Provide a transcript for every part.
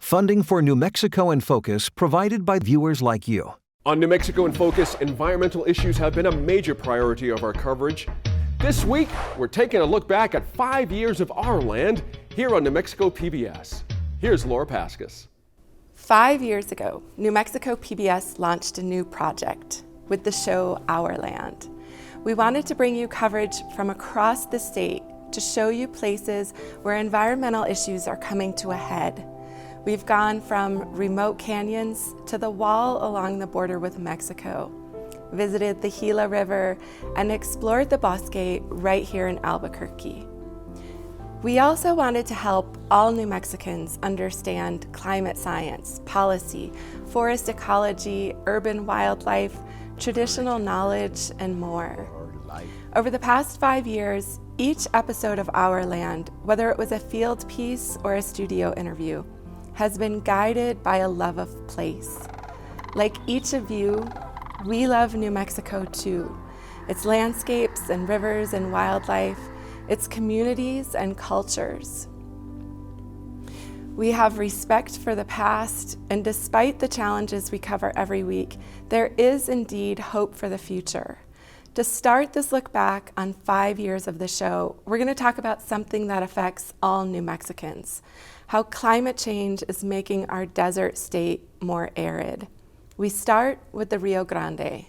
Funding for New Mexico in Focus provided by viewers like you. On New Mexico in Focus, environmental issues have been a major priority of our coverage. This week, we're taking a look back at 5 years of our land here on New Mexico PBS. Here's Laura Paskus. 5 years ago, New Mexico PBS launched a new project with the show Our Land. We wanted to bring you coverage from across the state to show you places where environmental issues are coming to a head. We've gone from remote canyons to the wall along the border with Mexico, visited the Gila River, and explored the Bosque right here in Albuquerque. We also wanted to help all New Mexicans understand climate science, policy, forest ecology, urban wildlife, traditional knowledge, and more. Over the past 5 years, each episode of Our Land, whether it was a field piece or a studio interview, has been guided by a love of place. Like each of you, we love New Mexico too. Its landscapes and rivers and wildlife, its communities and cultures. We have respect for the past, and despite the challenges we cover every week, there is indeed hope for the future. To start this look back on 5 years of the show, we're going to talk about something that affects all New Mexicans: how climate change is making our desert state more arid. We start with the Rio Grande.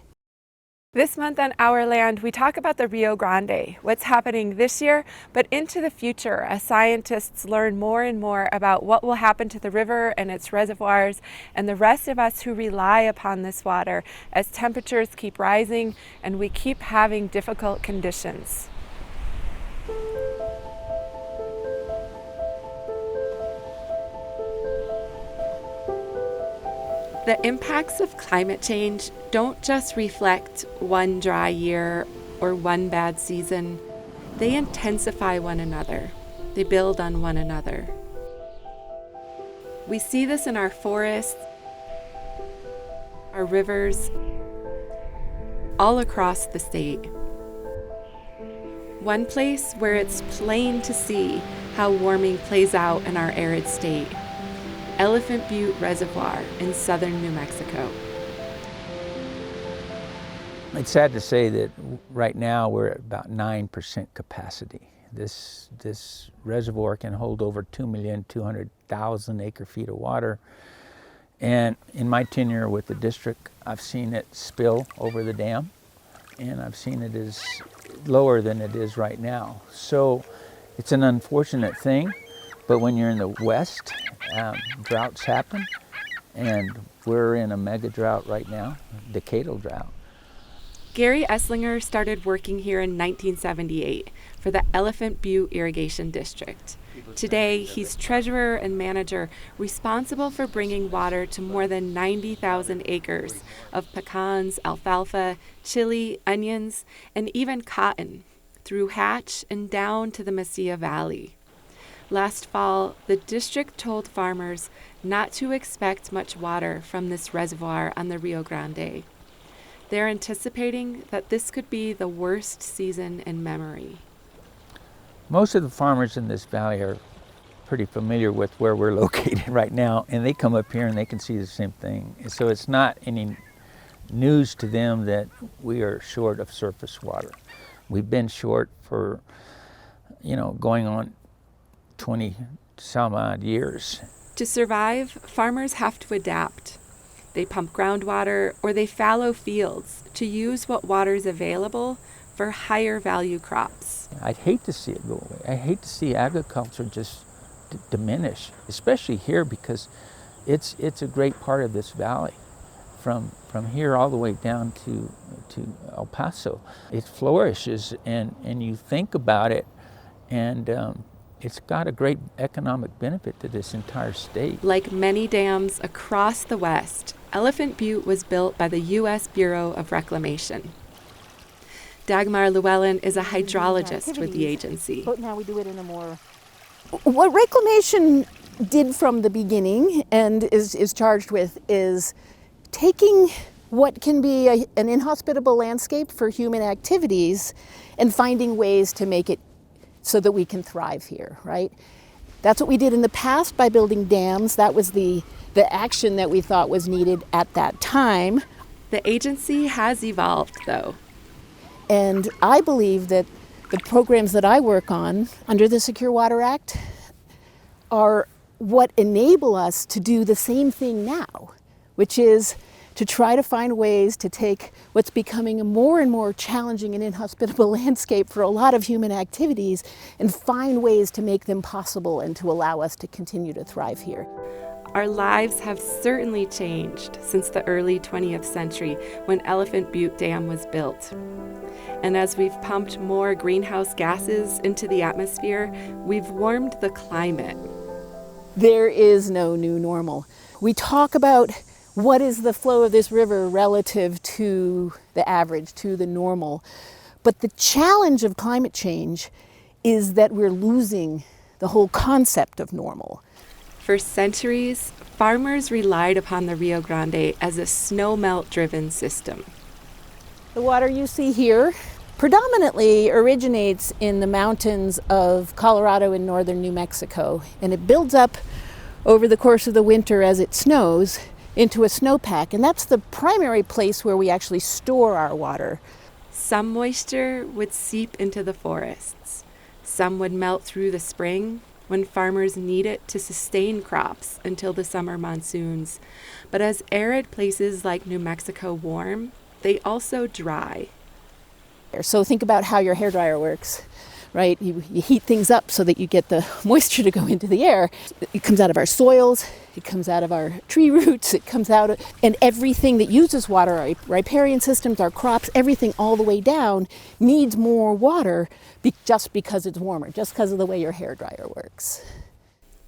This month on Our Land, we talk about the Rio Grande, what's happening this year, but into the future as scientists learn more and more about what will happen to the river and its reservoirs and the rest of us who rely upon this water as temperatures keep rising and we keep having difficult conditions. The impacts of climate change don't just reflect one dry year or one bad season. They intensify one another. They build on one another. We see this in our forests, our rivers, all across the state. One place where it's plain to see how warming plays out in our arid state: Elephant Butte Reservoir in southern New Mexico. It's sad to say that right now we're at about 9% capacity. This reservoir can hold over 2,200,000 acre-feet of water. And in my tenure with the district, I've seen it spill over the dam, and I've seen it is lower than it is right now. So it's an unfortunate thing, but when you're in the West, droughts happen, and we're in a mega drought right now, decadal drought. Gary Esslinger started working here in 1978 for the Elephant Butte Irrigation District. Today, he's treasurer and manager responsible for bringing water to more than 90,000 acres of pecans, alfalfa, chili, onions, and even cotton through Hatch and down to the Mesilla Valley. Last fall, the district told farmers not to expect much water from this reservoir on the Rio Grande. They're anticipating that this could be the worst season in memory. Most of the farmers in this valley are pretty familiar with where we're located right now, and they come up here and they can see the same thing. So it's not any news to them that we are short of surface water. We've been short for, going on 20 some odd years. To survive, farmers have to adapt. They pump groundwater or they fallow fields to use what water is available for higher value crops. I'd hate to see it go away. I hate to see agriculture just diminish, especially here, because it's a great part of this valley. From here all the way down to El Paso. It flourishes, and you think about it, and it's got a great economic benefit to this entire state. Like many dams across the West, Elephant Butte was built by the U.S. Bureau of Reclamation. Dagmar Llewellyn is a hydrologist with the agency. But now we do it in a more... What Reclamation did from the beginning and is charged with is taking what can be an inhospitable landscape for human activities and finding ways to make it so that we can thrive here, right? That's what we did in the past by building dams. That was the action that we thought was needed at that time. The agency has evolved, though. And I believe that the programs that I work on under the Secure Water Act are what enable us to do the same thing now, which is to try to find ways to take what's becoming a more and more challenging and inhospitable landscape for a lot of human activities and find ways to make them possible and to allow us to continue to thrive here. Our lives have certainly changed since the early 20th century when Elephant Butte Dam was built. And as we've pumped more greenhouse gases into the atmosphere, we've warmed the climate. There is no new normal. We talk about what is the flow of this river relative to the average, to the normal. But the challenge of climate change is that we're losing the whole concept of normal. For centuries, farmers relied upon the Rio Grande as a snowmelt-driven system. The water you see here predominantly originates in the mountains of Colorado and northern New Mexico, and it builds up over the course of the winter as it snows into a snowpack, and that's the primary place where we actually store our water. Some moisture would seep into the forests. Some would melt through the spring when farmers need it to sustain crops until the summer monsoons. But as arid places like New Mexico warm, they also dry. So think about how your hairdryer works, right? You heat things up so that you get the moisture to go into the air. It comes out of our soils, it comes out of our tree roots, it comes out of, and everything that uses water, our riparian systems, our crops, everything all the way down needs more water just because it's warmer, just because of the way your hairdryer works.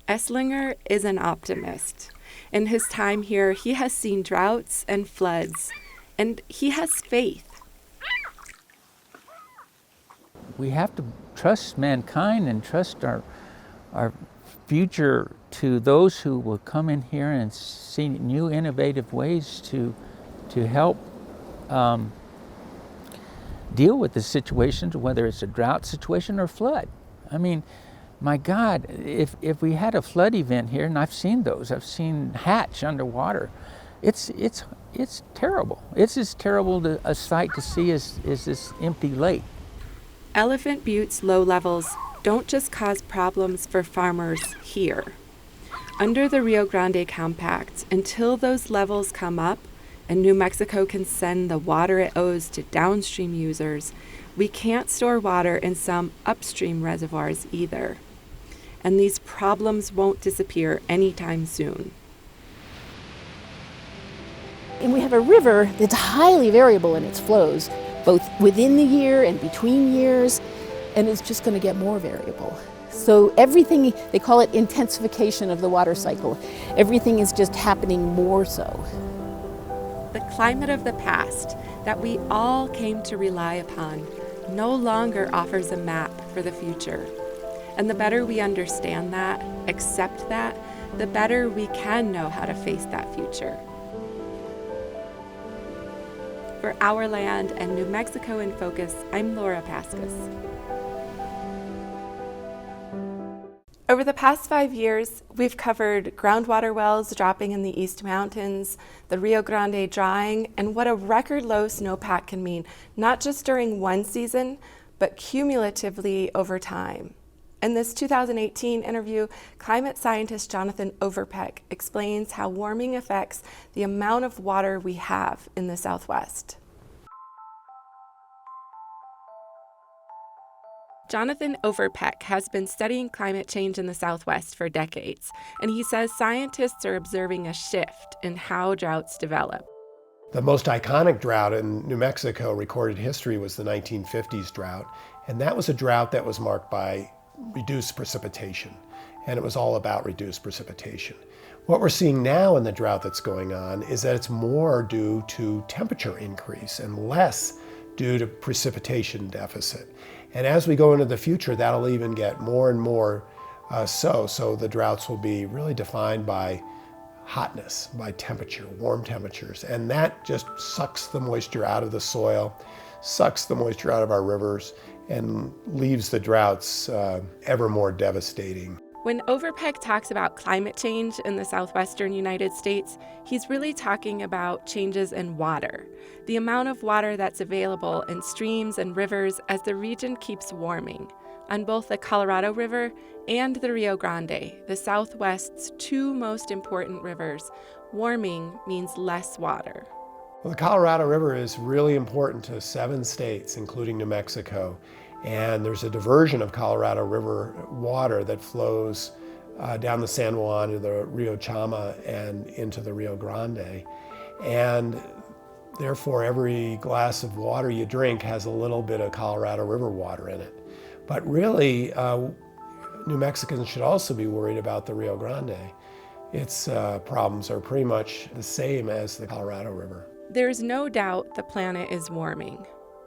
Esslinger is an optimist. In his time here, he has seen droughts and floods, and he has faith. We have to trust mankind and trust our future to those who will come in here and see new innovative ways to help deal with the situations, whether it's a drought situation or flood. I mean, my God, if we had a flood event here, and I've seen those, I've seen Hatch underwater, it's terrible. It's as terrible a sight to see as this empty lake. Elephant Butte's low levels don't just cause problems for farmers here. Under the Rio Grande Compact, until those levels come up and New Mexico can send the water it owes to downstream users, we can't store water in some upstream reservoirs either. And these problems won't disappear anytime soon. And we have a river that's highly variable in its flows, both within the year and between years, and it's just going to get more variable. So everything, they call it intensification of the water cycle. Everything is just happening more so. The climate of the past that we all came to rely upon no longer offers a map for the future. And the better we understand that, accept that, the better we can know how to face that future. For Our Land and New Mexico in Focus, I'm Laura Paskus. Over the past 5 years, we've covered groundwater wells dropping in the East Mountains, the Rio Grande drying, and what a record low snowpack can mean, not just during one season, but cumulatively over time. In this 2018 interview, climate scientist Jonathan Overpeck explains how warming affects the amount of water we have in the Southwest. Jonathan Overpeck has been studying climate change in the Southwest for decades, and he says scientists are observing a shift in how droughts develop. The most iconic drought in New Mexico recorded history was the 1950s drought, and that was a drought that was marked by reduced precipitation, and it was all about reduced precipitation. What we're seeing now in the drought that's going on is that it's more due to temperature increase and less due to precipitation deficit. And as we go into the future, that'll even get more and more so the droughts will be really defined by hotness, by temperature, warm temperatures, and that just sucks the moisture out of the soil, sucks the moisture out of our rivers, and leaves the droughts ever more devastating. When Overpeck talks about climate change in the southwestern United States, he's really talking about changes in water, the amount of water that's available in streams and rivers as the region keeps warming. On both the Colorado River and the Rio Grande, the Southwest's two most important rivers, warming means less water. Well, the Colorado River is really important to 7 states, including New Mexico. And there's a diversion of Colorado River water that flows down the San Juan to the Rio Chama and into the Rio Grande. And therefore, every glass of water you drink has a little bit of Colorado River water in it. But really, New Mexicans should also be worried about the Rio Grande. Its problems are pretty much the same as the Colorado River. There's no doubt the planet is warming.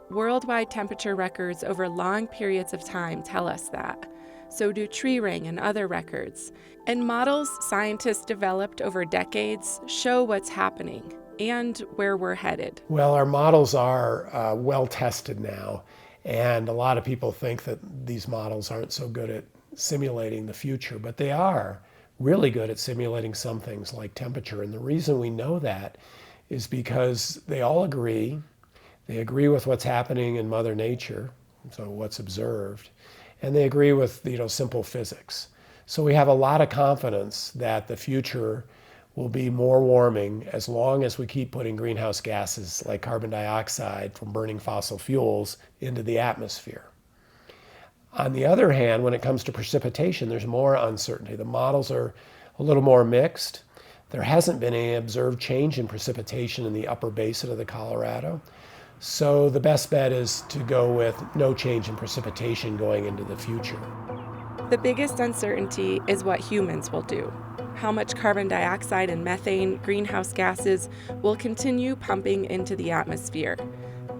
Worldwide temperature records over long periods of time tell us that. So do tree ring and other records. And models scientists developed over decades show what's happening and where we're headed. Well, our models are well tested now, and a lot of people think that these models aren't so good at simulating the future, but they are really good at simulating some things like temperature. And the reason we know that is because they all agree. They agree with what's happening in Mother Nature, so what's observed, and they agree with simple physics. So we have a lot of confidence that the future will be more warming as long as we keep putting greenhouse gases like carbon dioxide from burning fossil fuels into the atmosphere. On the other hand, when it comes to precipitation, there's more uncertainty. The models are a little more mixed. There hasn't been any observed change in precipitation in the upper basin of the Colorado. So the best bet is to go with no change in precipitation going into the future. The biggest uncertainty is what humans will do. How much carbon dioxide and methane, greenhouse gases, will continue pumping into the atmosphere.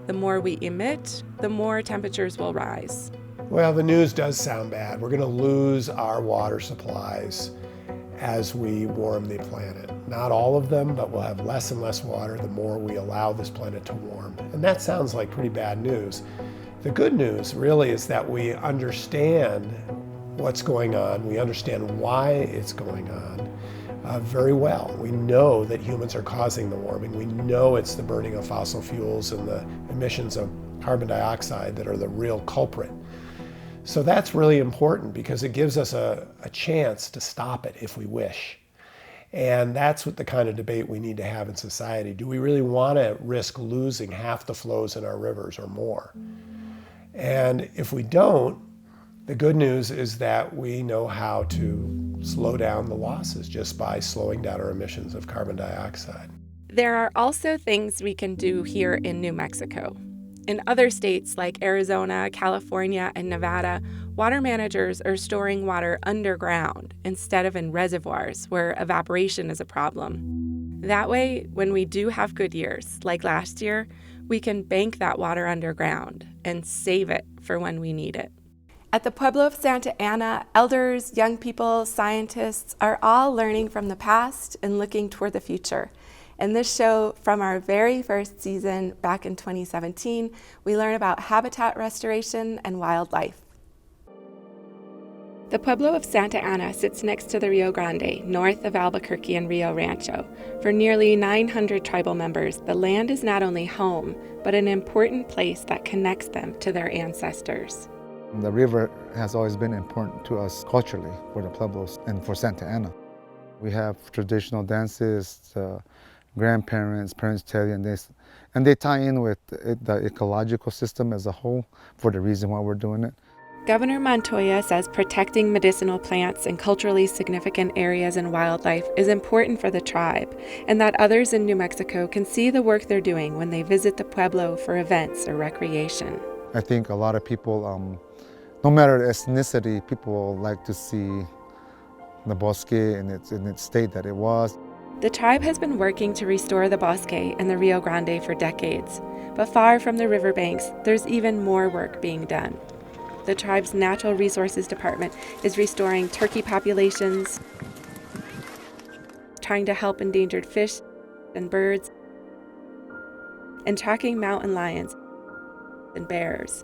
The more we emit, the more temperatures will rise. Well, the news does sound bad. We're going to lose our water supplies as we warm the planet. Not all of them, but we'll have less and less water the more we allow this planet to warm. And that sounds like pretty bad news. The good news really is that we understand what's going on. We understand why it's going on very well. We know that humans are causing the warming. We know it's the burning of fossil fuels and the emissions of carbon dioxide that are the real culprit. So that's really important because it gives us a chance to stop it if we wish. And that's what the kind of debate we need to have in society. Do we really want to risk losing half the flows in our rivers or more? And if we don't, the good news is that we know how to slow down the losses just by slowing down our emissions of carbon dioxide. There are also things we can do here in New Mexico. In other states like Arizona, California, and Nevada, water managers are storing water underground instead of in reservoirs where evaporation is a problem. That way, when we do have good years, like last year, we can bank that water underground and save it for when we need it. At the Pueblo of Santa Ana, elders, young people, scientists are all learning from the past and looking toward the future. In this show, from our very first season back in 2017, we learn about habitat restoration and wildlife. The Pueblo of Santa Ana sits next to the Rio Grande, north of Albuquerque and Rio Rancho. For nearly 900 tribal members, the land is not only home, but an important place that connects them to their ancestors. The river has always been important to us culturally for the Pueblos and for Santa Ana. We have traditional dances, grandparents, parents tell you, and they tie in with the ecological system as a whole for the reason why we're doing it. Governor Montoya says protecting medicinal plants and culturally significant areas and wildlife is important for the tribe, and that others in New Mexico can see the work they're doing when they visit the Pueblo for events or recreation. I think a lot of people, no matter the ethnicity, people like to see the bosque in its state that it was. The tribe has been working to restore the bosque and the Rio Grande for decades, but far from the riverbanks, there's even more work being done. The tribe's Natural Resources Department is restoring turkey populations, trying to help endangered fish and birds, and tracking mountain lions and bears.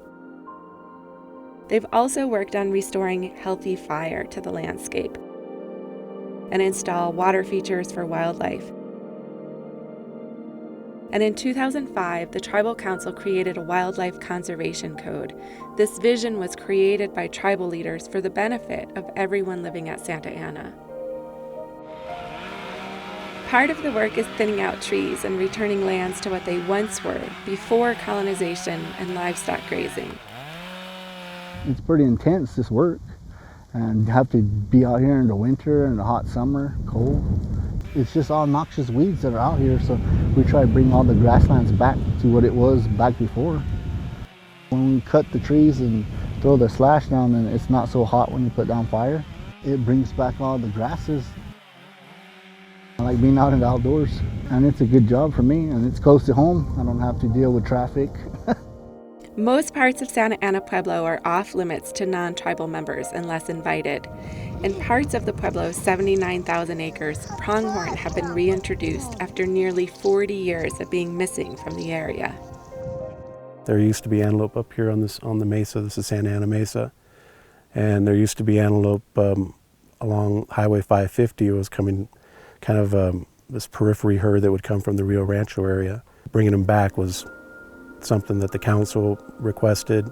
They've also worked on restoring healthy fire to the landscape and install water features for wildlife. And in 2005, the Tribal Council created a wildlife conservation code. This vision was created by tribal leaders for the benefit of everyone living at Santa Ana. Part of the work is thinning out trees and returning lands to what they once were before colonization and livestock grazing. It's pretty intense, this work, and you have to be out here in the winter and the hot summer, cold. It's just all noxious weeds that are out here, so we try to bring all the grasslands back to what it was back before. When we cut the trees and throw the slash down, and it's not so hot when you put down fire, it brings back all the grasses. I like being out in the outdoors, and it's a good job for me, and it's close to home. I don't have to deal with traffic. Most parts of Santa Ana Pueblo are off limits to non-tribal members unless invited. In parts of the Pueblo's 79,000 acres, pronghorn have been reintroduced after nearly 40 years of being missing from the area. There used to be antelope up here on the mesa. This is Santa Ana Mesa. And there used to be antelope along Highway 550. It was coming kind of this periphery herd that would come from the Rio Rancho area. Bringing them back was something that the council requested.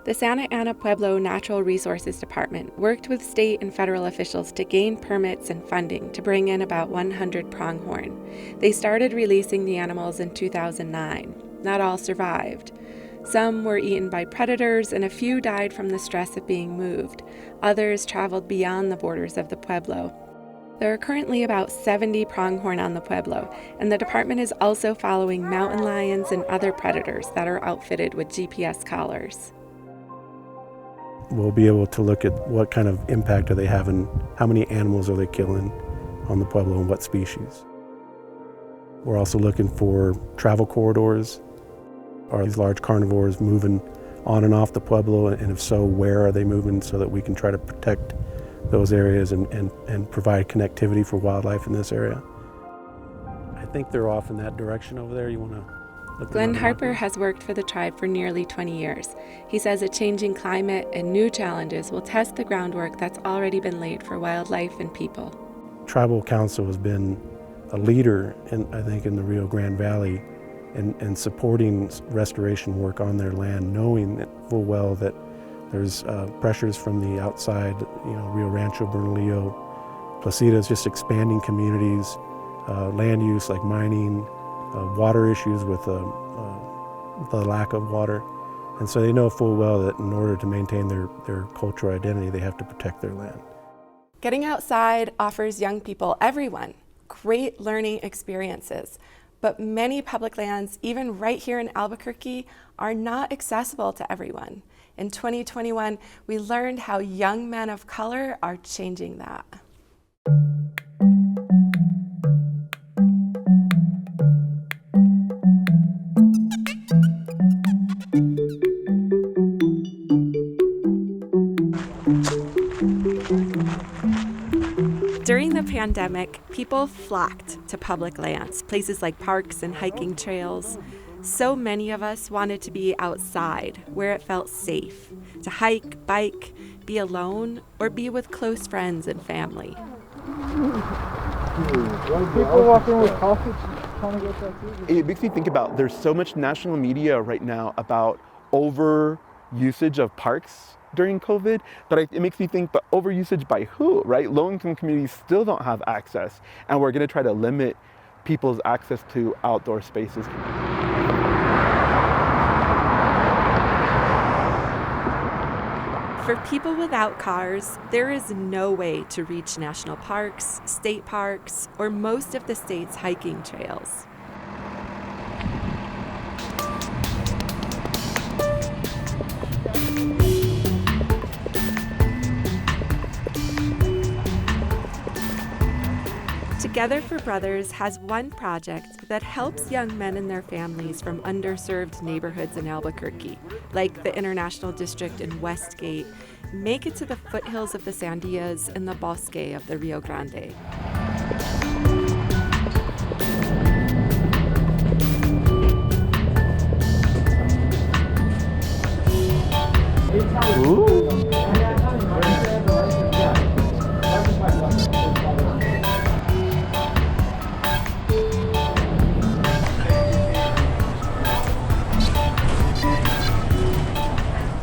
The Santa Ana Pueblo Natural Resources Department worked with state and federal officials to gain permits and funding to bring in about 100 pronghorn. They started releasing the animals in 2009. Not all survived. Some were eaten by predators, and a few died from the stress of being moved. Others traveled beyond the borders of the Pueblo. There are currently about 70 pronghorn on the Pueblo, and the department is also following mountain lions and other predators that are outfitted with GPS collars. We'll be able to look at what kind of impact are they having, how many animals are they killing on the Pueblo and what species. We're also looking for travel corridors. Are these large carnivores moving on and off the Pueblo, and if so, where are they moving, so that we can try to protect those areas and provide connectivity for wildlife in this area. I think they're off in that direction over there. You want to look? Glenn Harper has worked for the tribe for nearly 20 years. He says a changing climate and new challenges will test the groundwork that's already been laid for wildlife and people. Tribal Council has been a leader, I think, in the Rio Grande Valley in supporting restoration work on their land, knowing that full well that there's pressures from the outside, Rio Rancho, Bernalillo, Placida's just expanding communities, land use like mining, water issues with the lack of water. And so they know full well that in order to maintain their cultural identity, they have to protect their land. Getting outside offers young people, everyone, great learning experiences. But many public lands, even right here in Albuquerque, are not accessible to everyone. In 2021, we learned how young men of color are changing that. During the pandemic, people flocked to public lands, places like parks and hiking trails. So many of us wanted to be outside, where it felt safe, to hike, bike, be alone, or be with close friends and family. People walking with coffee trying to get that too. It makes me think about, there's so much national media right now about over usage of parks during COVID, but it makes me think, but overusage by who, right? Low-income communities still don't have access, and we're gonna try to limit people's access to outdoor spaces. For people without cars, there is no way to reach national parks, state parks, or most of the state's hiking trails. Together for Brothers has one project that helps young men and their families from underserved neighborhoods in Albuquerque, like the International District in Westgate, make it to the foothills of the Sandias and the Bosque of the Rio Grande. Ooh.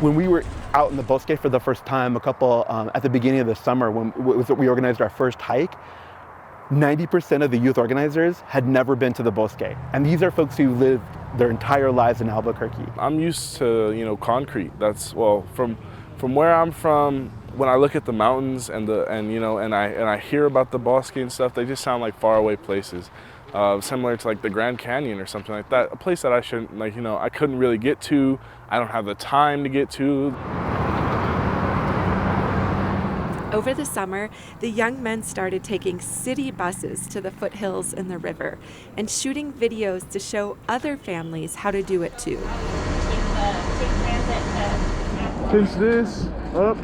When we were out in the Bosque for the first time, at the beginning of the summer, when we organized our first hike, 90% of the youth organizers had never been to the Bosque. And these are folks who lived their entire lives in Albuquerque. I'm used to, concrete. That's, well, from where I'm from, when I look at the mountains and I hear about the Bosque and stuff, they just sound like faraway places. Similar to like the Grand Canyon or something like that, a place that I shouldn't, I couldn't really get to. I don't have the time to get to. Over the summer, the young men started taking city buses to the foothills and the river and shooting videos to show other families how to do it too. Pinch this up,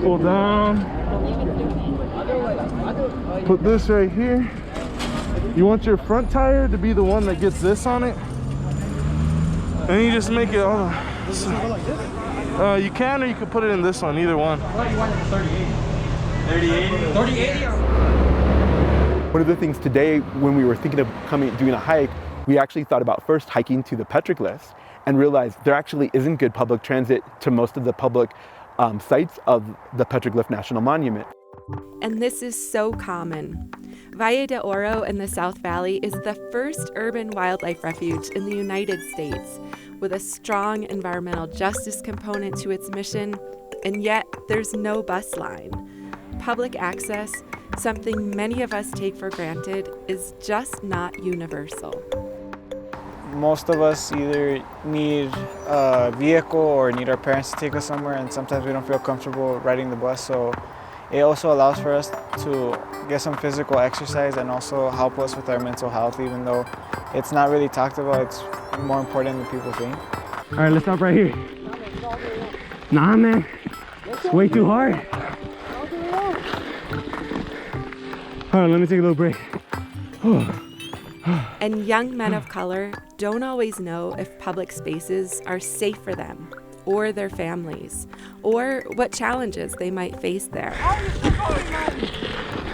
pull down, put this right here. You want your front tire to be the one that gets this on it, and you just make it all. You can, or you can put it in this one, either one. You want it 38? 3080? One of the things today, when we were thinking of doing a hike, we actually thought about first hiking to the petroglyphs and realized there actually isn't good public transit to most of the public sites of the Petroglyph National Monument. And this is so common. Valle de Oro in the South Valley is the first urban wildlife refuge in the United States, with a strong environmental justice component to its mission, and yet there's no bus line. Public access, something many of us take for granted, is just not universal. Most of us either need a vehicle or need our parents to take us somewhere, and sometimes we don't feel comfortable riding the bus, so it also allows for us to get some physical exercise and also help us with our mental health, even though it's not really talked about. It's more important than people think. All right, let's stop right here. Nah, man, it's way too hard. All right, let me take a little break. And young men of color don't always know if public spaces are safe for them or their families, or what challenges they might face there.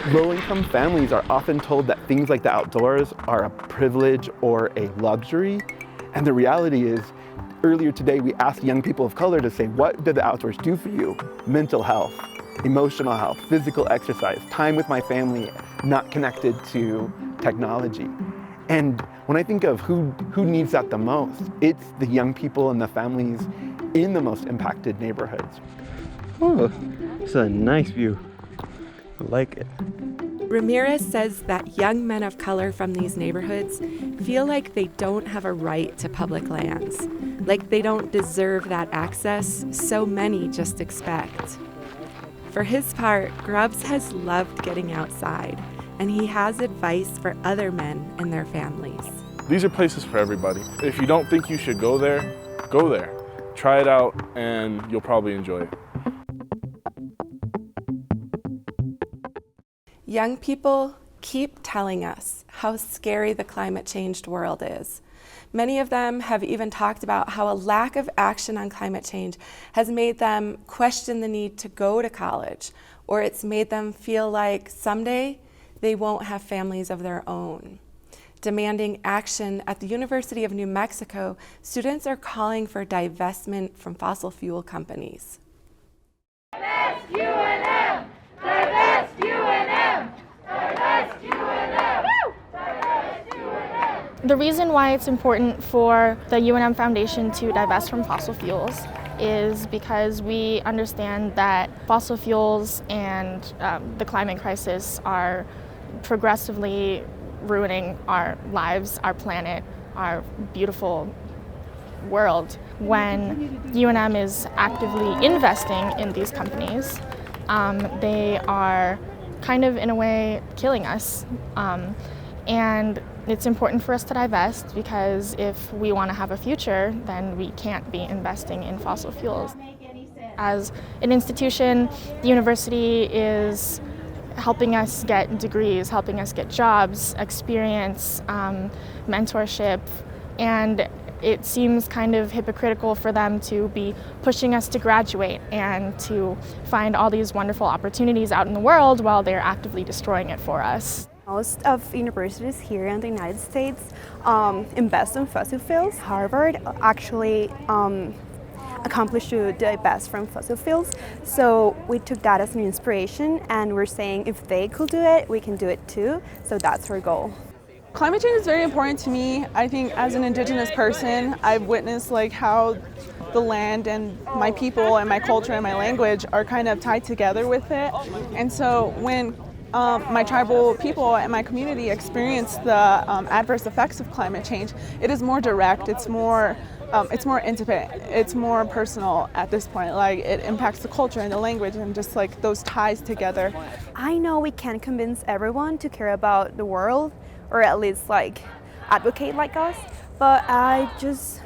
Low-income families are often told that things like the outdoors are a privilege or a luxury, and the reality is, earlier today we asked young people of color to say, what do the outdoors do for you? Mental health, emotional health, physical exercise, time with my family, not connected to technology. And when I think of who needs that the most, it's the young people and the families in the most impacted neighborhoods. Oh, it's a nice view. I like it. Ramirez says that young men of color from these neighborhoods feel like they don't have a right to public lands, like they don't deserve that access so many just expect. For his part, Grubbs has loved getting outside, and he has advice for other men and their families. These are places for everybody. If you don't think you should go there, go there. Try it out and you'll probably enjoy it. Young people keep telling us how scary the climate-changed world is. Many of them have even talked about how a lack of action on climate change has made them question the need to go to college, or it's made them feel like someday they won't have families of their own. Demanding action at the University of New Mexico, students are calling for divestment from fossil fuel companies. Divest UNM! Divest UNM! Divest UNM! Divest UNM! The reason why it's important for the UNM Foundation to divest from fossil fuels is because we understand that fossil fuels and the climate crisis are progressively ruining our lives, our planet, our beautiful world. When UNM is actively investing in these companies, they are kind of, in a way, killing us. And it's important for us to divest because if we want to have a future, then we can't be investing in fossil fuels. As an institution, the university is helping us get degrees, helping us get jobs, experience, mentorship, and it seems kind of hypocritical for them to be pushing us to graduate and to find all these wonderful opportunities out in the world while they're actively destroying it for us. Most of universities here in the United States invest in fossil fuels. Harvard actually accomplish to divest from fossil fuels. So we took that as an inspiration, and we're saying if they could do it, we can do it too. So that's our goal. Climate change is very important to me. I think as an Indigenous person, I've witnessed like how the land and my people and my culture and my language are kind of tied together with it. And so when my tribal people and my community experience the adverse effects of climate change, it is more direct, it's more intimate, it's more personal at this point. Like, it impacts the culture and the language and just like those ties together. I know we can't convince everyone to care about the world, or at least like advocate like us, but I just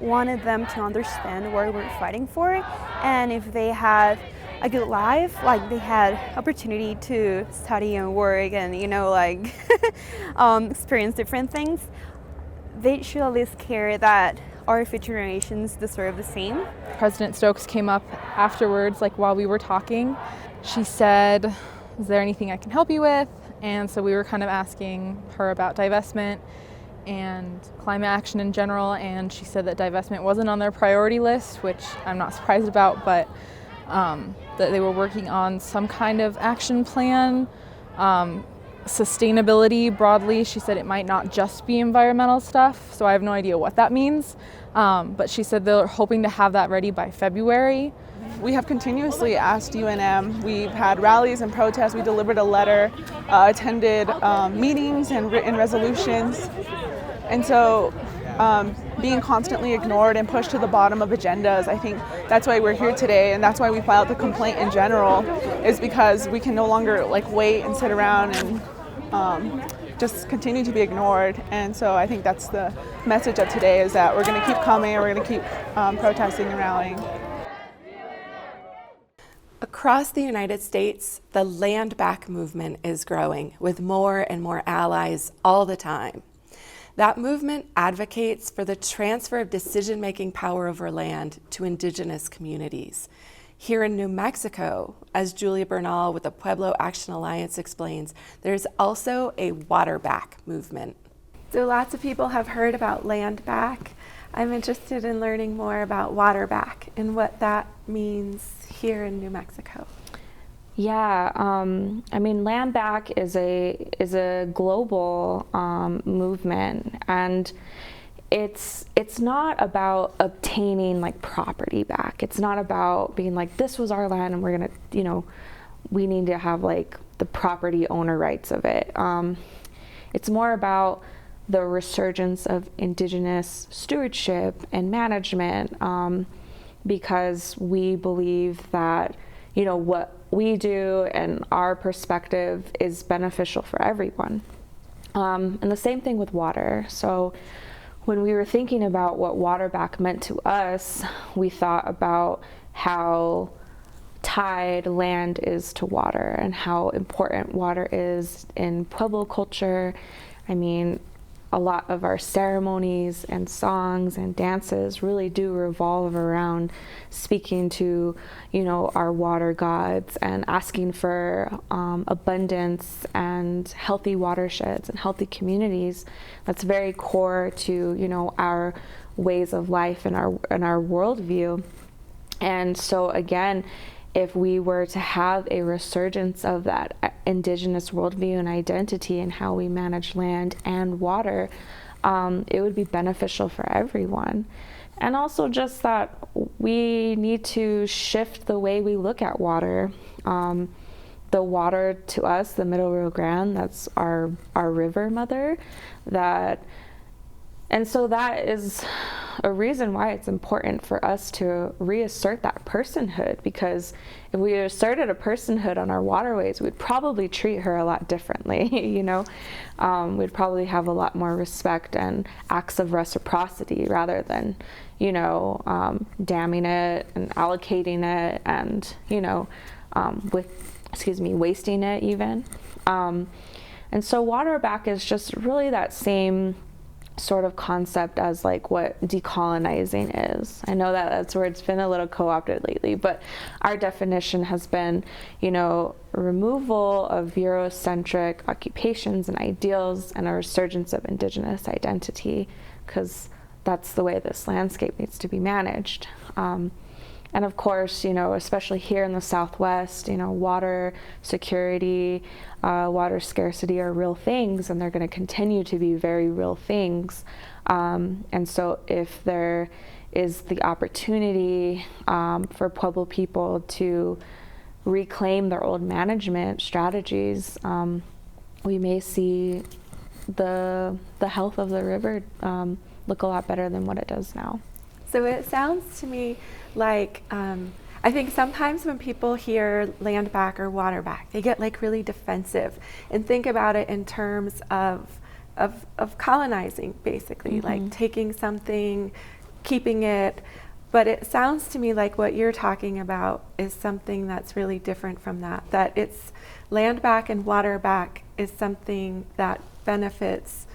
wanted them to understand what we're fighting for, and if they had a good life, like they had opportunity to study and work and like experience different things, they should at least care that our future generations deserve the same. President Stokes came up afterwards, like while we were talking. She said, "Is there anything I can help you with?" And so we were kind of asking her about divestment and climate action in general, and she said that divestment wasn't on their priority list, which I'm not surprised about, but that they were working on some kind of action plan. Sustainability broadly, she said it might not just be environmental stuff, so I have no idea what that means, but she said they're hoping to have that ready by February. We have continuously asked UNM. We've had rallies and protests. We delivered a letter, attended meetings and written resolutions. And so being constantly ignored and pushed to the bottom of agendas, I think that's why we're here today, and that's why we filed the complaint in general, is because we can no longer like wait and sit around and just continue to be ignored. And so I think that's the message of today, is that we're going to keep coming and we're going to keep protesting and rallying. Across the United States, the Land Back movement is growing with more and more allies all the time. That movement advocates for the transfer of decision-making power over land to Indigenous communities. Here in New Mexico, as Julia Bernal with the Pueblo Action Alliance explains, there's also a Water Back movement. So lots of people have heard about Land Back. I'm interested in learning more about Water Back and what that means here in New Mexico. Yeah, I mean, Land Back is a global movement, and it's not about obtaining like property back. It's not about being like, this was our land and we're gonna, we need to have like the property owner rights of it. It's more about the resurgence of Indigenous stewardship and management, because we believe that, what we do and our perspective is beneficial for everyone. And the same thing with water. So when we were thinking about what Water Back meant to us, we thought about how tied land is to water and how important water is in Pueblo culture. I mean, a lot of our ceremonies and songs and dances really do revolve around speaking to, our water gods and asking for abundance and healthy watersheds and healthy communities. That's very core to, our ways of life and our worldview. And so again, if we were to have a resurgence of that Indigenous worldview and identity and how we manage land and water, it would be beneficial for everyone. And also just that we need to shift the way we look at water. The water to us, the Middle Rio Grande, that's our river mother. And so that is a reason why it's important for us to reassert that personhood, because if we asserted a personhood on our waterways, we'd probably treat her a lot differently, We'd probably have a lot more respect and acts of reciprocity rather than, damming it and allocating it and, wasting it even. And so Water Back is just really that same sort of concept as like what decolonizing is. I know that that's where it's been a little co-opted lately, but our definition has been, removal of Eurocentric occupations and ideals and a resurgence of Indigenous identity, because that's the way this landscape needs to be managed. And of course, you know, especially here in the Southwest, you know, water security, water scarcity are real things, and they're going to continue to be very real things. And so if there is the opportunity for Pueblo people to reclaim their old management strategies, we may see the health of the river look a lot better than what it does now. So it sounds to me like, I think sometimes when people hear land back or water back, they get like really defensive and think about it in terms of colonizing, basically, like taking something, keeping it. But it sounds to me like what you're talking about is something that's really different from that, that it's land back and water back is something that benefits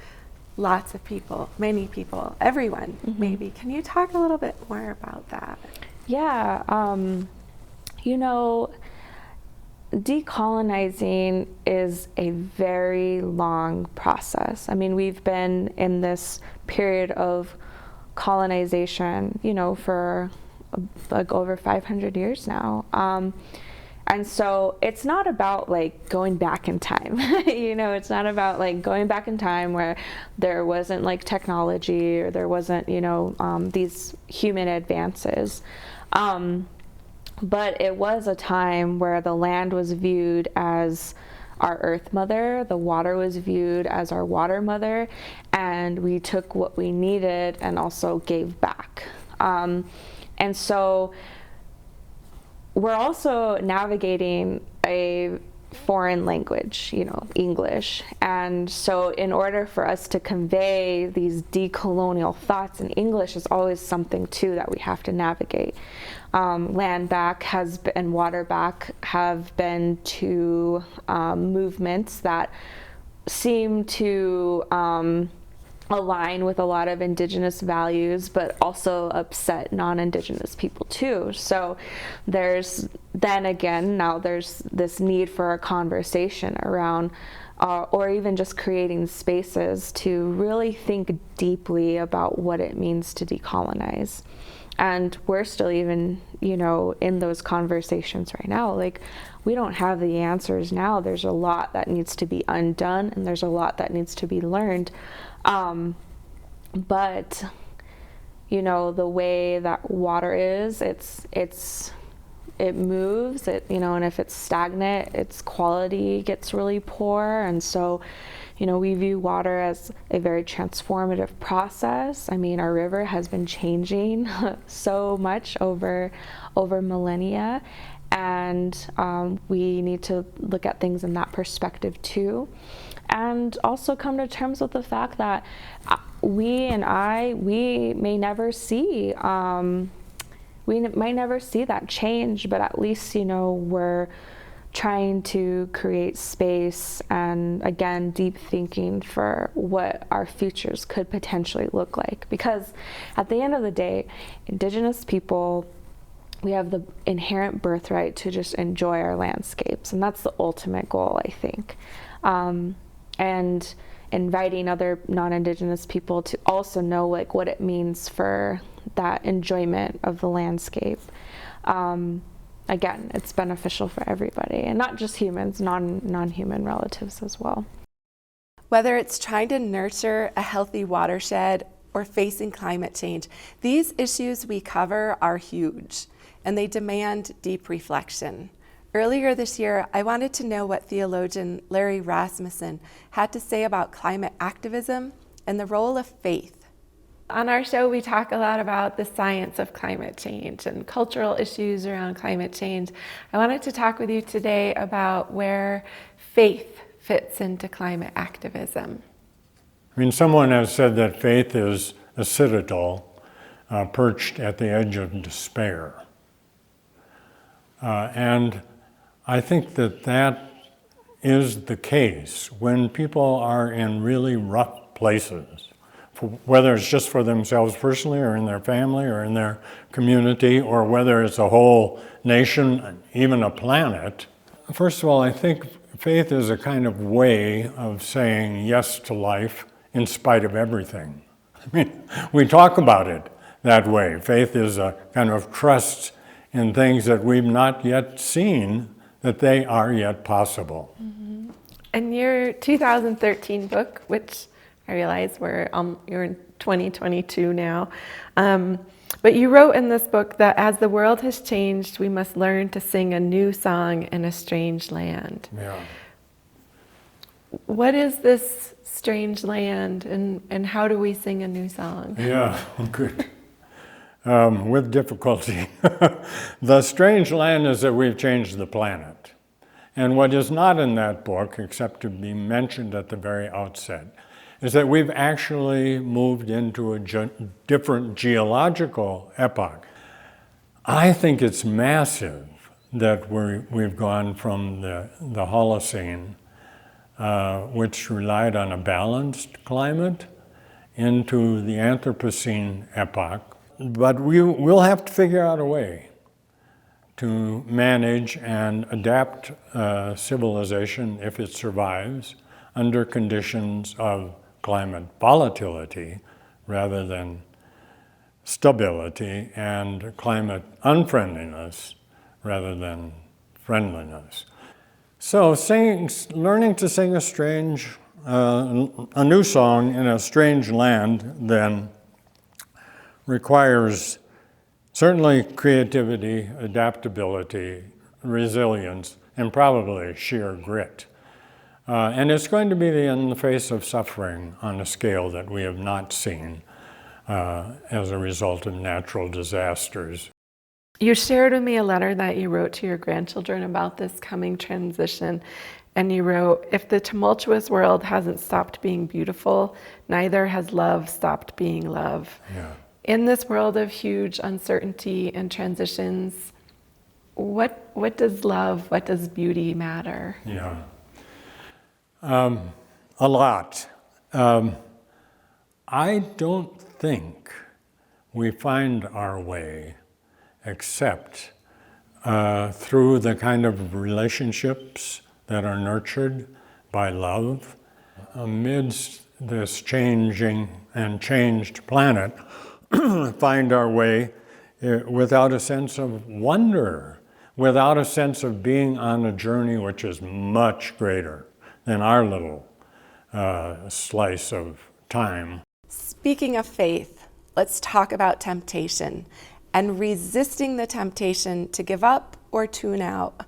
lots of people, many people, everyone, maybe. Can you talk a little bit more about that? Yeah, you know, decolonizing is a very long process. I mean, we've been in this period of colonization, you know, for like over 500 years now. And so it's not about like going back in time, you know, it's not about like going back in time where there wasn't like technology or there wasn't, you know, these human advances. But it was a time where the land was viewed as our earth mother, the water was viewed as our water mother, and we took what we needed and also gave back. And so we're also navigating a foreign language, you know, English. And so in order for us to convey these decolonial thoughts in English is always something too that we have to navigate. Land back and water back have been two movements that seem to align with a lot of Indigenous values, but also upset non-Indigenous people too. So there's this need for a conversation around or even just creating spaces to really think deeply about what it means to decolonize. And we're still even, you know, in those conversations right now. Like, we don't have the answers now. There's a lot that needs to be undone, and there's a lot that needs to be learned. But, you know, the way that water is, it moves, you know, and if it's stagnant, its quality gets really poor. And so, you know, we view water as a very transformative process. I mean, our river has been changing so much over millennia, and we need to look at things in that perspective too. And also come to terms with the fact that we may never see that change, but at least, you know, we're trying to create space and, again, deep thinking for what our futures could potentially look like. Because at the end of the day, Indigenous people, we have the inherent birthright to just enjoy our landscapes, and that's the ultimate goal, I think. And inviting other non-Indigenous people to also know like what it means for that enjoyment of the landscape. Again, it's beneficial for everybody, and not just humans, non-human relatives as well. Whether it's trying to nurture a healthy watershed or facing climate change, these issues we cover are huge, and they demand deep reflection. Earlier this year, I wanted to know what theologian Larry Rasmussen had to say about climate activism and the role of faith. On our show, we talk a lot about the science of climate change and cultural issues around climate change. I wanted to talk with you today about where faith fits into climate activism. I mean, someone has said that faith is a citadel perched at the edge of despair. And I think that is the case when people are in really rough places, whether it's just for themselves personally or in their family or in their community, or whether it's a whole nation, even a planet. First of all, I think faith is a kind of way of saying yes to life in spite of everything. I mean, we talk about it that way. Faith is a kind of trust in things that we've not yet seen, that they are yet possible. Mm-hmm. And your 2013 book, which I realize you're in 2022 now, but you wrote in this book that as the world has changed, we must learn to sing a new song in a strange land. Yeah. What is this strange land, and how do we sing a new song? Yeah, good. With difficulty. The strange land is that we've changed the planet. And what is not in that book, except to be mentioned at the very outset, is that we've actually moved into a different geological epoch. I think it's massive that we've gone from the Holocene, which relied on a balanced climate, into the Anthropocene epoch. But we'll have to figure out a way to manage and adapt civilization, if it survives, under conditions of climate volatility rather than stability, and climate unfriendliness rather than friendliness. So learning to sing a new song in a strange land then requires certainly creativity, adaptability, resilience, and probably sheer grit. And it's going to be in the face of suffering on a scale that we have not seen as a result of natural disasters. You shared with me a letter that you wrote to your grandchildren about this coming transition, and you wrote, "If the tumultuous world hasn't stopped being beautiful, neither has love stopped being love." Yeah. In this world of huge uncertainty and transitions, what does love, what does beauty matter? Yeah. A lot. I don't think we find our way except through the kind of relationships that are nurtured by love. Amidst this changing and changed planet, find our way without a sense of wonder, without a sense of being on a journey which is much greater than our little slice of time. Speaking of faith, let's talk about temptation and resisting the temptation to give up or tune out.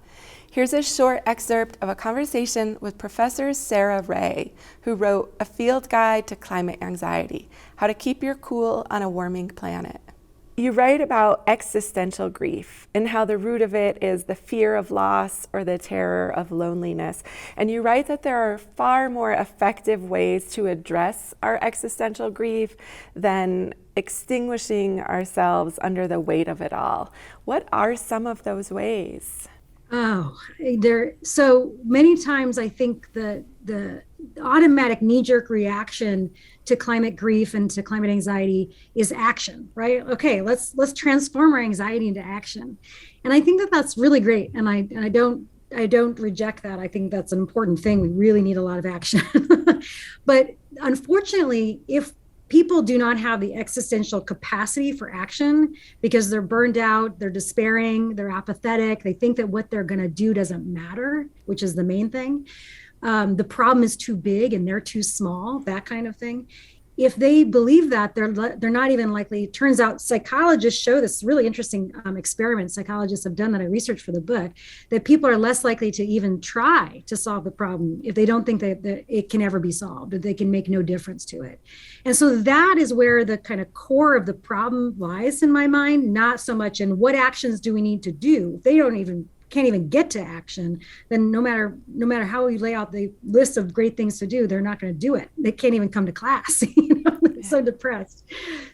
Here's a short excerpt of a conversation with Professor Sarah Ray, who wrote A Field Guide to Climate Anxiety: How to Keep Your Cool on a Warming Planet. You write about existential grief and how the root of it is the fear of loss or the terror of loneliness. And you write that there are far more effective ways to address our existential grief than extinguishing ourselves under the weight of it all. What are some of those ways? Oh, so many times I think the automatic knee-jerk reaction to climate grief and to climate anxiety is action, right? Okay, let's transform our anxiety into action. And I think that that's really great. And I don't reject that. I think that's an important thing. We really need a lot of action. But unfortunately, if people do not have the existential capacity for action because they're burned out, they're despairing, they're apathetic, they think that what they're going to do doesn't matter, which is the main thing. The problem is too big and they're too small, that kind of thing. If they believe that, they're not even likely. It turns out psychologists show this really interesting experiment psychologists have done that I researched for the book, that people are less likely to even try to solve the problem if they don't think that it can ever be solved, that they can make no difference to it. And so that is where the kind of core of the problem lies in my mind, not so much in what actions do we need to do. If they can't even get to action, then no matter how we lay out the list of great things to do, they're not going to do it. They can't even come to class. They're so depressed.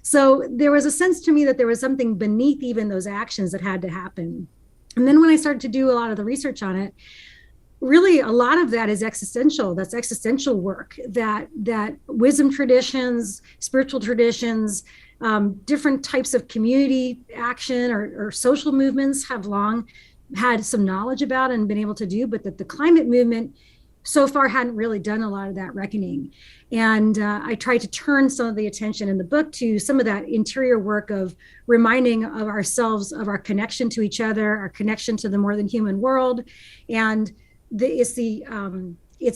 So there was a sense to me that there was something beneath even those actions that had to happen. And then when I started to do a lot of the research on it, really a lot of that is existential. That's existential work that wisdom traditions, spiritual traditions, different types of community action or social movements have long had some knowledge about and been able to do, but that the climate movement so far hadn't really done a lot of that reckoning. And I tried to turn some of the attention in the book to some of that interior work of reminding of ourselves of our connection to each other, our connection to the more than human world. And it's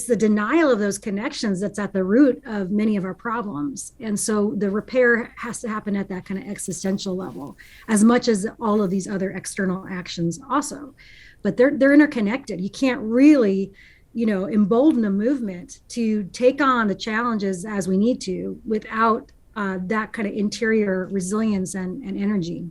the denial of those connections that's at the root of many of our problems. And so the repair has to happen at that kind of existential level, as much as all of these other external actions also. But they're interconnected. You can't really, embolden a movement to take on the challenges as we need to without that kind of interior resilience and energy.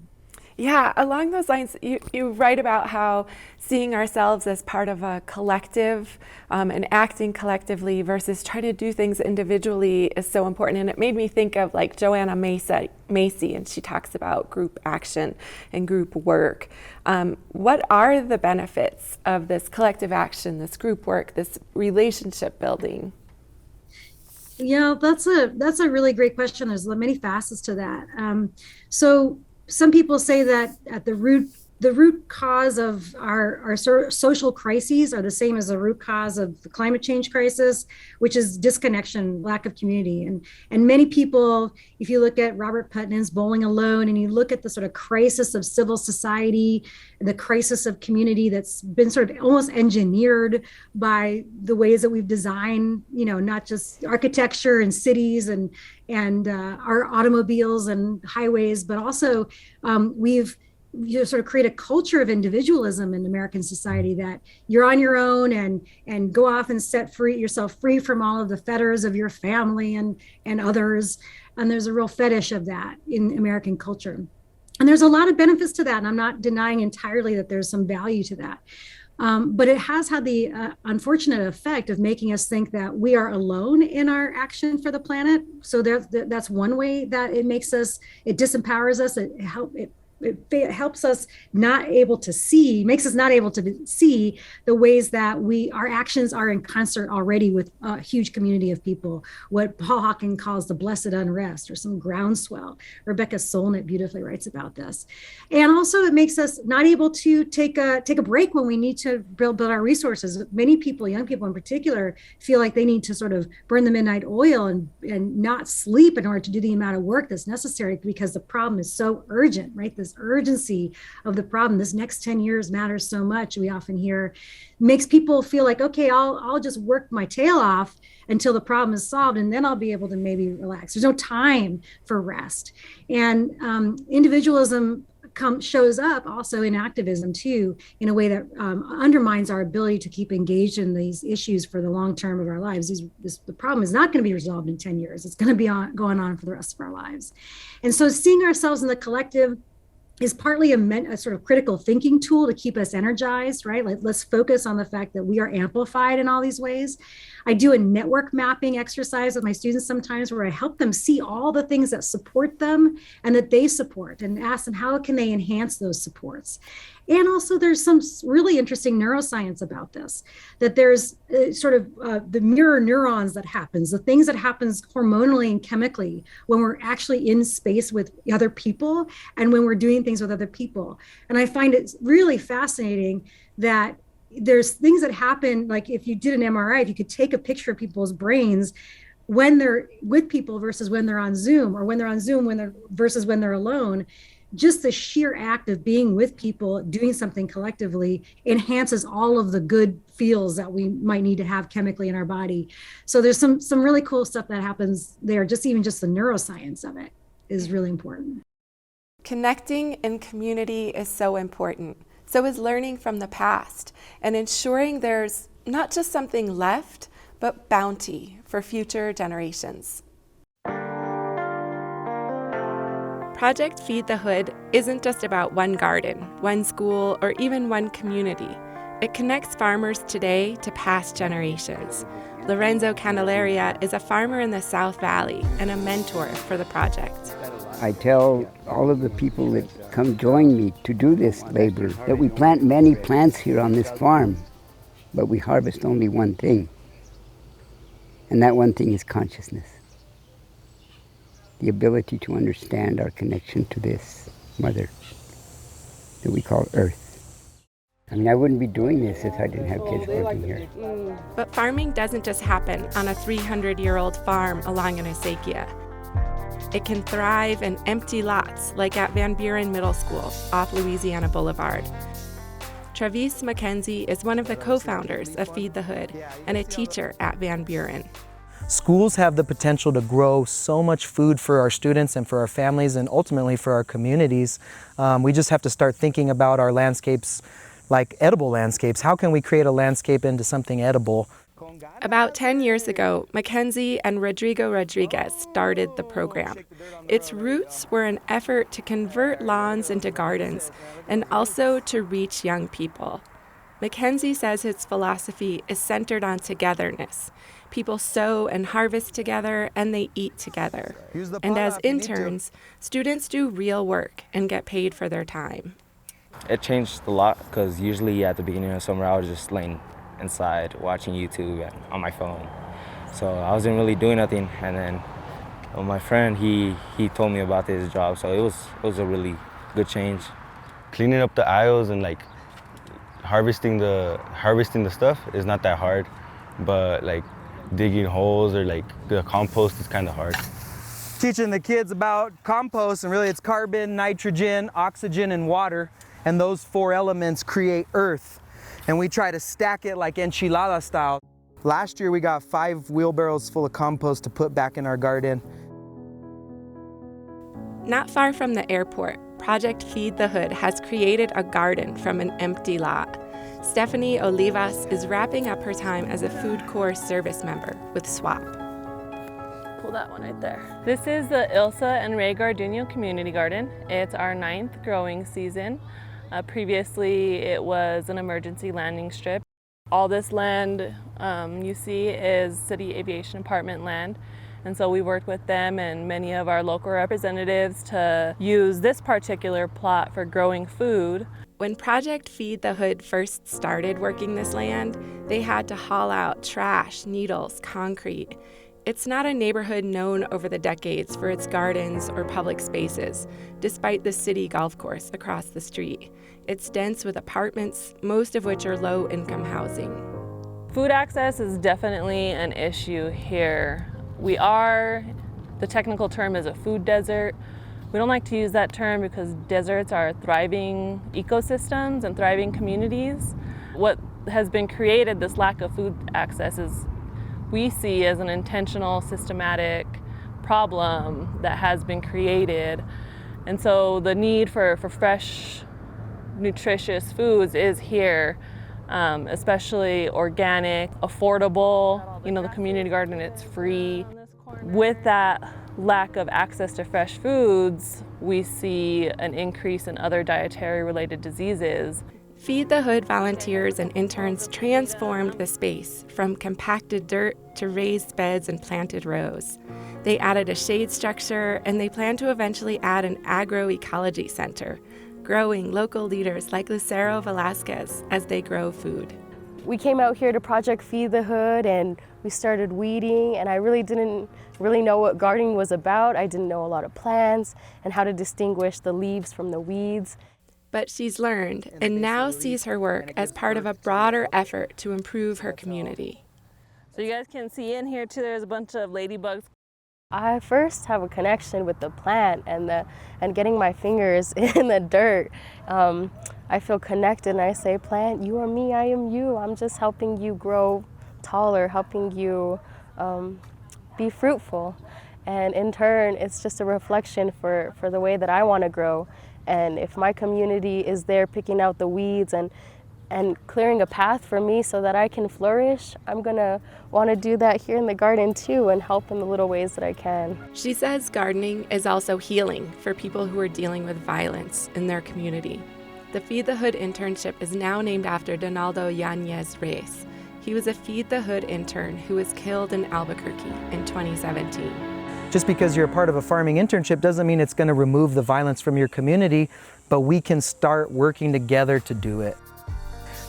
Yeah, along those lines, you write about how seeing ourselves as part of a collective and acting collectively versus trying to do things individually is so important. And it made me think of like Joanna Macy, and she talks about group action and group work. What are the benefits of this collective action, this group work, this relationship building? Yeah, that's a really great question. There's many facets to that. So some people say that at the root cause of our social crises are the same as the root cause of the climate change crisis, which is disconnection, lack of community. And many people, if you look at Robert Putnam's Bowling Alone, and you look at the sort of crisis of civil society, the crisis of community that's been sort of almost engineered by the ways that we've designed, not just architecture and cities and our automobiles and highways, but also we've sort of create a culture of individualism in American society, that you're on your own and go off and set yourself free from all of the fetters of your family and others. And there's a real fetish of that in American culture. And there's a lot of benefits to that. And I'm not denying entirely that there's some value to that. But it has had the unfortunate effect of making us think that we are alone in our action for the planet. So that's one way that it disempowers us. It helps us makes us not able to see the ways that our actions are in concert already with a huge community of people, what Paul Hawken calls the blessed unrest or some groundswell. Rebecca Solnit beautifully writes about this. And also it makes us not able to take a break when we need to build our resources. Many people, young people in particular, feel like they need to sort of burn the midnight oil and not sleep in order to do the amount of work that's necessary, because the problem is so urgent, right? This urgency of the problem, this next 10 years matters so much, we often hear, makes people feel like, okay, I'll just work my tail off until the problem is solved, and then I'll be able to maybe relax. There's no time for rest. And individualism shows up also in activism too, in a way that undermines our ability to keep engaged in these issues for the long term of our lives. The problem is not going to be resolved in 10 years. It's going to be going on for the rest of our lives. And so seeing ourselves in the collective is partly a sort of critical thinking tool to keep us energized, right? Like, let's focus on the fact that we are amplified in all these ways. I do a network mapping exercise with my students sometimes, where I help them see all the things that support them and that they support, and ask them how can they enhance those supports. And also there's some really interesting neuroscience about this, that there's sort of the mirror neurons that happens, the things that happens hormonally and chemically when we're actually in space with other people and when we're doing things with other people. And I find it really fascinating that there's things that happen, like if you did an MRI, if you could take a picture of people's brains when they're with people versus when they're on Zoom, or when they're on Zoom versus when they're alone, just the sheer act of being with people, doing something collectively, enhances all of the good feels that we might need to have chemically in our body. So there's some really cool stuff that happens there. Just the neuroscience of it is really important. Connecting in community is so important. So is learning from the past and ensuring there's not just something left, but bounty for future generations. Project Feed the Hood isn't just about one garden, one school, or even one community. It connects farmers today to past generations. Lorenzo Candelaria is a farmer in the South Valley and a mentor for the project. I tell all of the people that come join me to do this labor that we plant many plants here on this farm, but we harvest only one thing. And that one thing is consciousness. The ability to understand our connection to this mother that we call Earth. I mean, I wouldn't be doing this if I didn't have kids working here. But farming doesn't just happen on a 300-year-old farm along an acequia. It can thrive in empty lots like at Van Buren Middle School off Louisiana Boulevard. Travis McKenzie is one of the co-founders of Feed the Hood and a teacher at Van Buren. Schools have the potential to grow so much food for our students and for our families and ultimately for our communities. We just have to start thinking about our landscapes like edible landscapes. How can we create a landscape into something edible? About 10 years ago, Mackenzie and Rodrigo Rodriguez started the program. Its roots were an effort to convert lawns into gardens and also to reach young people. Mackenzie says his philosophy is centered on togetherness. People sow and harvest together, and they eat together. And as interns, students do real work and get paid for their time. It changed a lot because usually at the beginning of summer I was just laying inside watching YouTube and on my phone. So I wasn't really doing nothing, and then my friend he told me about this job, so it was a really good change. Cleaning up the aisles and like harvesting the stuff is not that hard, but like digging holes or like the compost is kind of hard. Teaching the kids about compost, and really it's carbon, nitrogen, oxygen, and water, and those four elements create earth. And we try to stack it like enchilada style. Last year we got 5 wheelbarrows full of compost to put back in our garden. Not far from the airport, Project Feed the Hood has created a garden from an empty lot. Stephanie Olivas is wrapping up her time as a Food Corps service member with SWAP. Pull that one right there. This is the Ilsa and Ray Garduno Community Garden. It's our 9th growing season. Previously, it was an emergency landing strip. All this land you see is City Aviation Department land. And so we worked with them and many of our local representatives to use this particular plot for growing food. When Project Feed the Hood first started working this land, they had to haul out trash, needles, concrete. It's not a neighborhood known over the decades for its gardens or public spaces, despite the city golf course across the street. It's dense with apartments, most of which are low-income housing. Food access is definitely an issue here. The technical term is a food desert. We don't like to use that term because deserts are thriving ecosystems and thriving communities. What has been created, this lack of food access, we see as an intentional, systematic problem that has been created. And so the need for fresh, nutritious foods is here, especially organic, affordable. You know, the community garden, it's free. With that lack of access to fresh foods, we see an increase in other dietary-related diseases. Feed the Hood volunteers and interns transformed the space from compacted dirt to raised beds and planted rows. They added a shade structure, and they plan to eventually add an agroecology center, growing local leaders like Lucero Velasquez as they grow food. We came out here to Project Feed the Hood and we started weeding, and I really didn't know what gardening was about. I didn't know a lot of plants and how to distinguish the leaves from the weeds. But she's learned and now sees her work as part of a broader effort to improve her community. So you guys can see in here too, there's a bunch of ladybugs. I first have a connection with the plant and getting my fingers in the dirt. I feel connected and I say, plant, you are me, I am you. I'm just helping you grow taller, helping you be fruitful. And in turn, it's just a reflection for the way that I want to grow. And if my community is there picking out the weeds and clearing a path for me so that I can flourish, I'm gonna want to do that here in the garden too and help in the little ways that I can. She says gardening is also healing for people who are dealing with violence in their community. The Feed the Hood internship is now named after Donaldo Yanez Reyes. He was a Feed the Hood intern who was killed in Albuquerque in 2017. Just because you're a part of a farming internship doesn't mean it's going to remove the violence from your community, but we can start working together to do it.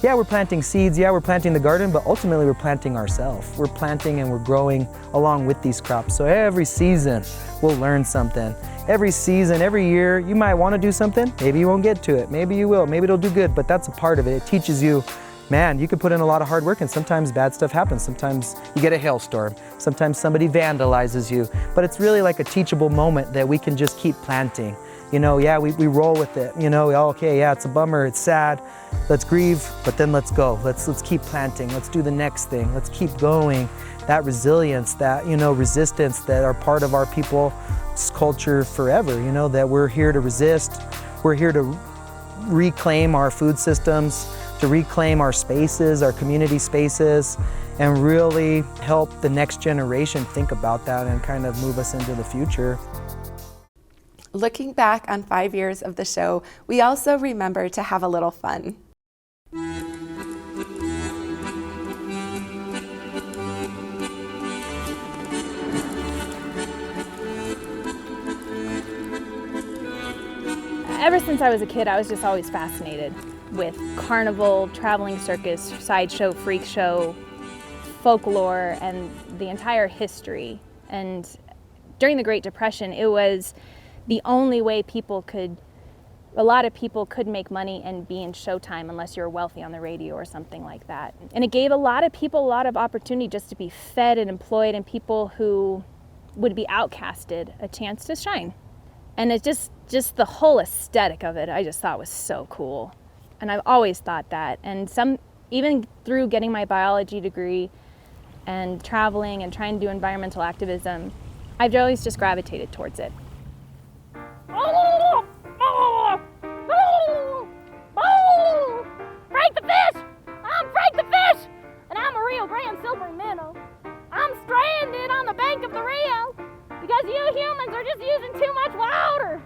yeah, we're planting seeds, yeah, we're planting the garden, but ultimately we're planting ourselves. We're planting and we're growing along with these crops. So every season we'll learn something. Every season, every year, you might want to do something, maybe you won't get to it, maybe you will, maybe it'll do good, but that's a part of it. It teaches you, man, you can put in a lot of hard work and sometimes bad stuff happens. Sometimes you get a hailstorm, sometimes somebody vandalizes you, but it's really like a teachable moment that we can just keep planting. You know, yeah, we roll with it, you know, okay, yeah, it's a bummer, it's sad, let's grieve, but then let's go. Let's keep planting, let's do the next thing, let's keep going. That resilience, that, you know, resistance that are part of our people's culture forever, you know, that we're here to resist, we're here to reclaim our food systems, to reclaim our spaces, our community spaces, and really help the next generation think about that and kind of move us into the future. Looking back on 5 years of the show, we also remember to have a little fun. Ever since I was a kid, I was just always fascinated with carnival, traveling circus, sideshow, freak show, folklore, and the entire history. And during the Great Depression, it was the only way a lot of people could make money and be in Showtime unless you were wealthy on the radio or something like that. And it gave a lot of people a lot of opportunity just to be fed and employed, and people who would be outcasted a chance to shine. And it just the whole aesthetic of it, I just thought was so cool. And I've always thought that. And even through getting my biology degree and traveling and trying to do environmental activism, I've always just gravitated towards it. Frank the Fish! I'm Frank the Fish! And I'm a Rio Grande silver minnow. I'm stranded on the bank of the Rio because you humans are just using too much water.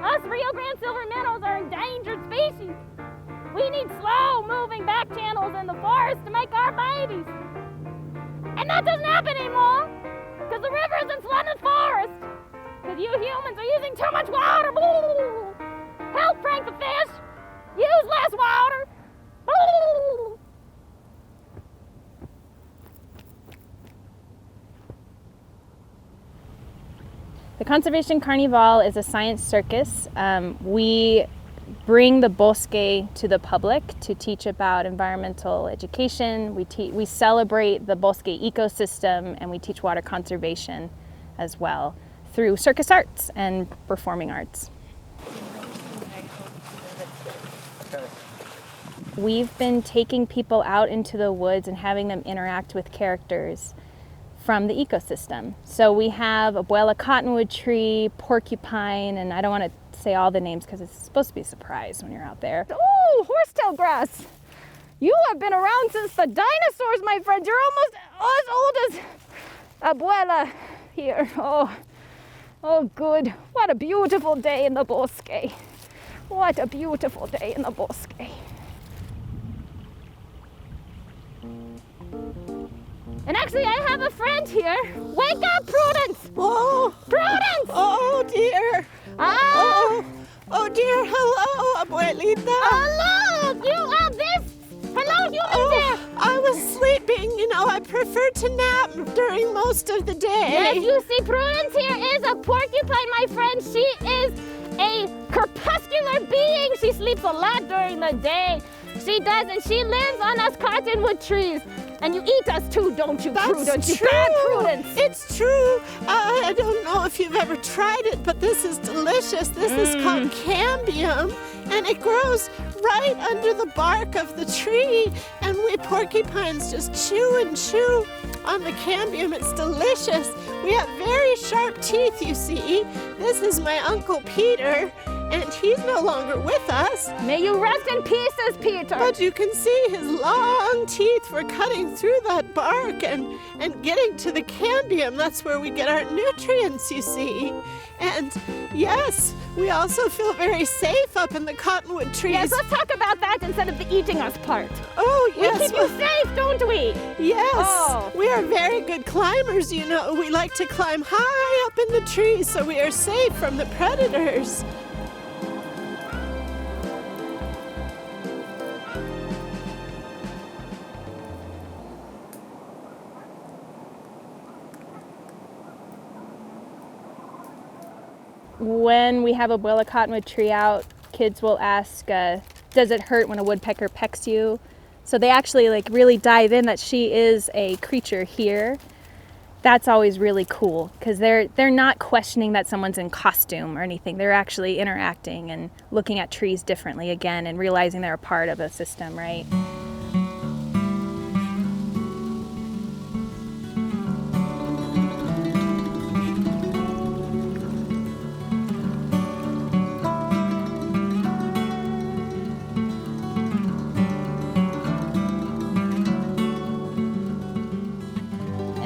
Us Rio Grande silver minnows are endangered species. We need slow-moving back channels in the forest to make our babies. And that doesn't happen anymore because the river isn't flooding the forest. Because you humans are using too much water. Help, Frank the Fish. Use less water. The Conservation Carnival is a science circus. We bring the bosque to the public to teach about environmental education. We celebrate the bosque ecosystem, and we teach water conservation as well through circus arts and performing arts. We've been taking people out into the woods and having them interact with characters from the ecosystem. So we have Abuela Cottonwood Tree, Porcupine, and I don't want to say all the names because it's supposed to be a surprise when you're out there. Oh, horsetail grass. You have been around since the dinosaurs, my friend. You're almost as old as Abuela here. Oh, good. What a beautiful day in the bosque. What a beautiful day in the bosque. And actually, I have a friend here. Wake up, Prudence! Oh! Prudence! Oh, dear! Oh, dear. Hello, Abuelita. Hello! You are this? Hello, you there? I was sleeping. You know, I prefer to nap during most of the day. Yes, you see, Prudence here is a porcupine, my friend. She is a crepuscular being. She sleeps a lot during the day. She does, and she lives on us cottonwood trees. And you eat us too, don't you, Prudence? That's You true. bad Prudence. It's true. I don't know if you've ever tried it, but this is delicious. This is called cambium, and it grows right under the bark of the tree. And we porcupines just chew and chew on the cambium. It's delicious. We have very sharp teeth, you see. This is my Uncle Peter, and he's no longer with us. May you rest in pieces, Peter. But you can see his long teeth for cutting through that bark and getting to the cambium. That's where we get our nutrients, you see. And yes, we also feel very safe up in the cottonwood trees. Yes, let's talk about that instead of the eating us part. Oh, yes. We keep you safe, don't we? Yes. Oh. We are very good climbers, you know. We like to climb high up in the trees so we are safe from the predators. when we have Abuela Cottonwood tree out, kids will ask, does it hurt when a woodpecker pecks you? So they actually like really dive in that she is a creature here. That's always really cool because they're not questioning that someone's in costume or anything. They're actually interacting and looking at trees differently again and realizing they're a part of a system, right?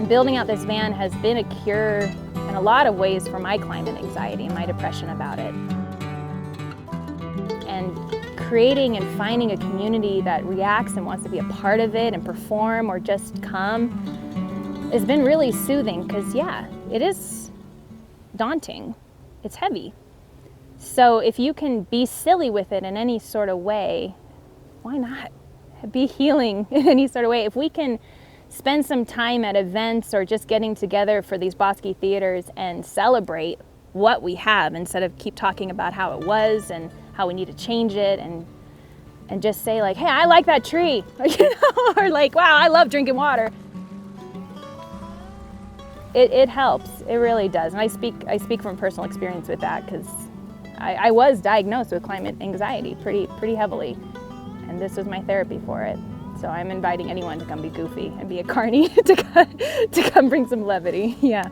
Building out this van has been a cure in a lot of ways for my climate anxiety and my depression about it. And creating and finding a community that reacts and wants to be a part of it and perform or just come has been really soothing because, yeah, it is daunting. It's heavy. So if you can be silly with it in any sort of way, why not? Be healing in any sort of way. If we can spend some time at events or just getting together for these Bosque theaters and celebrate what we have instead of keep talking about how it was and how we need to change it and just say like, hey, I like that tree, or like, wow, I love drinking water. It helps, it really does. And I speak from personal experience with that because I was diagnosed with climate anxiety pretty heavily, and this was my therapy for it. So I'm inviting anyone to come be goofy and be a carny to come bring some levity, yeah.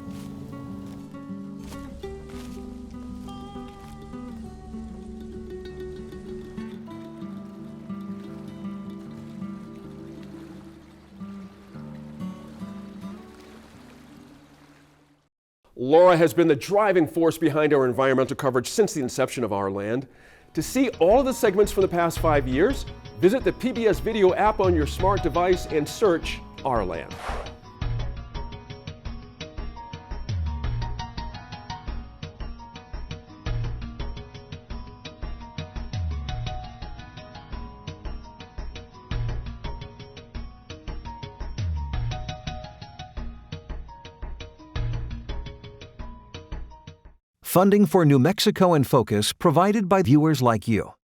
Laura has been the driving force behind our environmental coverage since the inception of Our Land. To see all of the segments from the past 5 years, visit the PBS Video app on your smart device and search Our Land. Funding for New Mexico in Focus provided by viewers like you.